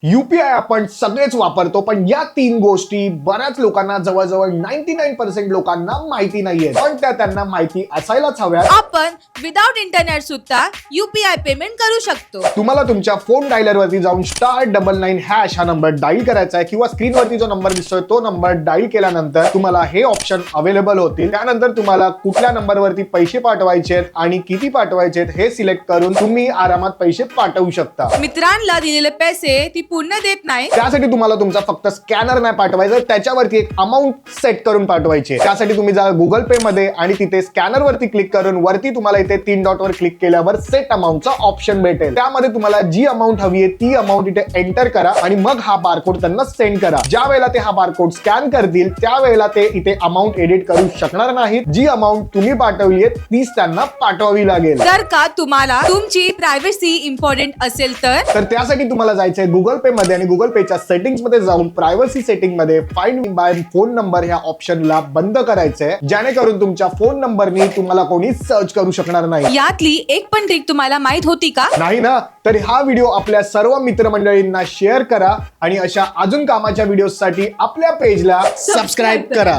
UPI आपण सगळेच वापरतो, पण या तीन गोष्टी बऱ्याच लोकांना, जवळजवळ 99% लोकांना माहिती नाहीये, पण त्या त्यांना माहिती असायलाच हव्या. आपण विदाउट इंटरनेट सुद्धा यूपीआय पेमेंट करू शकतो. तुम्हाला तुमच्या फोन डायलर वरती जाऊन *99# हा नंबर डाईल करायचा आहे किंवा स्क्रीनवरती जो नंबर दिसतोय तो नंबर डाईल केल्यानंतर तुम्हाला हे ऑप्शन अवेलेबल होतील. त्यानंतर तुम्हाला कुठल्या नंबरवरती पैसे पाठवायचे आणि किती पाठवायचे हे सिलेक्ट करून तुम्ही आरामात पैसे पाठवू शकता. मित्रांना दिलेले पैसे ती पूर्ण देत नाही, त्यासाठी तुम्हाला तुमचा फक्त स्कॅनर नाही पाठवायचा, त्याच्यावरती एक अमाऊंट सेट करून पाठवायची. त्यासाठी तुम्ही जा गुगल पे मध्ये आणि तिथे स्कॅनर वरती क्लिक करून वरती तुम्हाला इथे 3 डॉट वर क्लिक केल्यावर सेट अमाऊंटचा ऑप्शन भेटेल. त्यामध्ये तुम्हाला जी अमाऊंट हवी आहे ती अमाऊंट इथे एंटर करा आणि मग हा बारकोड त्यांना सेंड करा. ज्या वेळेला ते हा बारकोड स्कॅन करतील त्यावेळेला ते इथे अमाऊंट एडिट करू शकणार नाहीत. जी अमाऊंट तुम्ही पाठवली आहे तीच त्यांना पाठवावी लागेल. जर का तुम्हाला तुमची प्रायव्हसी इम्पॉर्टंट असेल तर त्यासाठी तुम्हाला जायचंय गुगल पे मध्ये आणि गुगल पेच्या सेटिंग्स मध्ये जाऊन प्रायव्हसी सेटिंग मध्ये फाइंड बाय फोन नंबर ह्या ऑप्शनला बंद करायचंय, जेणेकरून तुमच्या फोन नंबरनी तुम्हाला कोणी सर्च करू शकणार नाही. यातली एक पण ट्रिक तुम्हाला माहित होती का? नाही ना? तर हा व्हिडिओ आपल्या सर्व मित्रमंडळींना शेअर करा आणि अशा अजून कामाच्या व्हिडिओसाठी आपल्या पेजला सबस्क्राईब करा.